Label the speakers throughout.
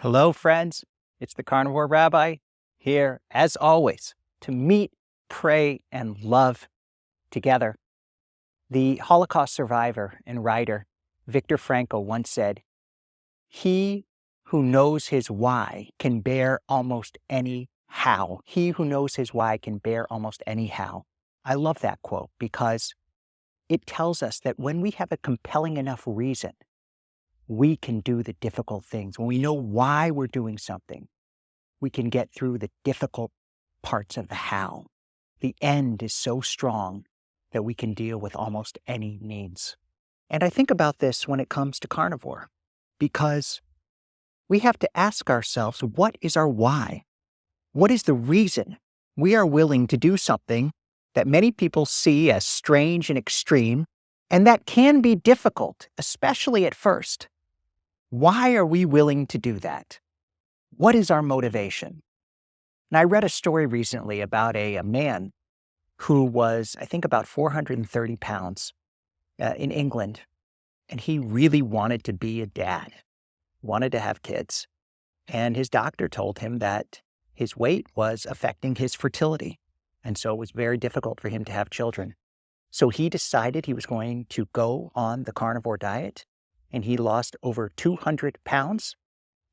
Speaker 1: Hello, friends. It's the Carnivore Rabbi here, as always, to meet, pray, and love together. The Holocaust survivor and writer Victor Frankl once said, "He who knows his why can bear almost any how. He who knows his why can bear almost any how." I love that quote because it tells us that when we have a compelling enough reason, we can do the difficult things. When we know why we're doing something, we can get through the difficult parts of the how. The end is so strong that we can deal with almost any needs. And I think about this when it comes to carnivore, because we have to ask ourselves, what is our why? What is the reason we are willing to do something that many people see as strange and extreme, and that can be difficult, especially at first? Why are we willing to do that? What is our motivation? And I read a story recently about a man who was, I think, about 430 pounds in England, and he really wanted to be a dad, wanted to have kids. And his doctor told him that his weight was affecting his fertility, and so it was very difficult for him to have children. So he decided he was going to go on the carnivore diet, and he lost over 200 pounds,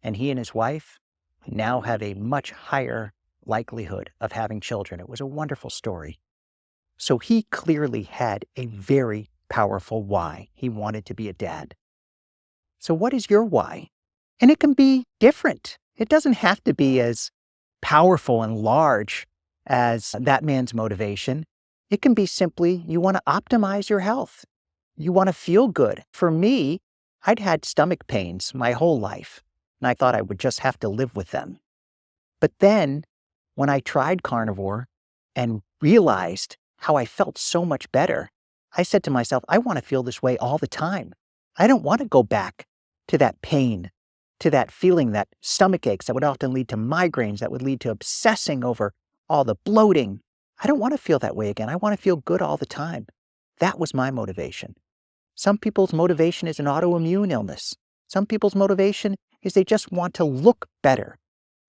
Speaker 1: and he and his wife now have a much higher likelihood of having children. It was a wonderful story. So he clearly had a very powerful why. He wanted to be a dad. So what is your why? And it can be different. It doesn't have to be as powerful and large as that man's motivation. It can be simply you want to optimize your health. You want to feel good. For me, I'd had stomach pains my whole life, and I thought I would just have to live with them. But then, when I tried carnivore and realized how I felt so much better, I said to myself, I want to feel this way all the time. I don't want to go back to that pain, to that feeling, that stomach aches that would often lead to migraines, that would lead to obsessing over all the bloating. I don't want to feel that way again. I want to feel good all the time. That was my motivation. Some people's motivation is an autoimmune illness. Some people's motivation is they just want to look better.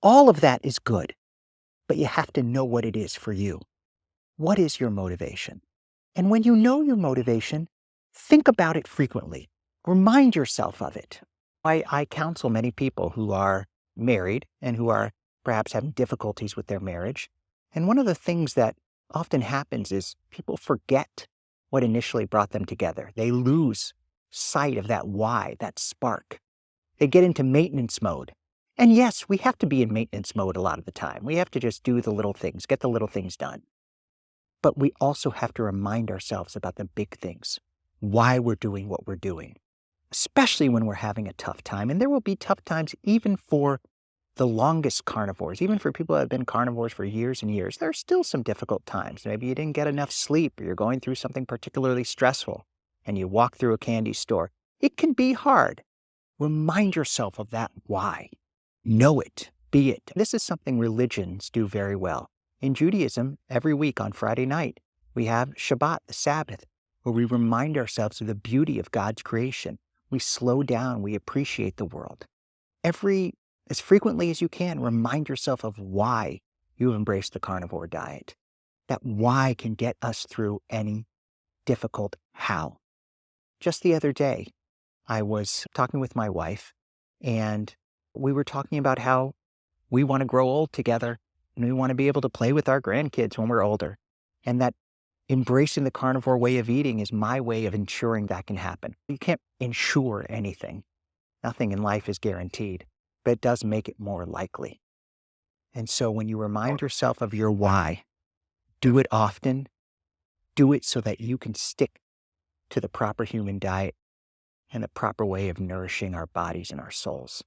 Speaker 1: All of that is good, but you have to know what it is for you. What is your motivation? And when you know your motivation, think about it frequently. Remind yourself of it. I counsel many people who are married and who are perhaps having difficulties with their marriage. And one of the things that often happens is people forget what initially brought them together. They lose sight of that why, that spark. They get into maintenance mode. And yes, we have to be in maintenance mode a lot of the time. We have to just do the little things, get the little things done. But we also have to remind ourselves about the big things, why we're doing what we're doing, especially when we're having a tough time. And there will be tough times even for the longest carnivores, even for people that have been carnivores for years and years. There are still some difficult times. Maybe you didn't get enough sleep, or you're going through something particularly stressful, and you walk through a candy store. It can be hard. Remind yourself of that why. Know it. Be it. This is something religions do very well. In Judaism, every week on Friday night, we have Shabbat, the Sabbath, where we remind ourselves of the beauty of God's creation. We slow down. We appreciate the world. As frequently as you can, remind yourself of why you embrace the carnivore diet. That why can get us through any difficult how. Just the other day, I was talking with my wife, and we were talking about how we want to grow old together, and we want to be able to play with our grandkids when we're older, and that embracing the carnivore way of eating is my way of ensuring that can happen. You can't ensure anything. Nothing in life is guaranteed, but it does make it more likely. And so when you remind yourself of your why, do it often. Do it so that you can stick to the proper human diet and the proper way of nourishing our bodies and our souls.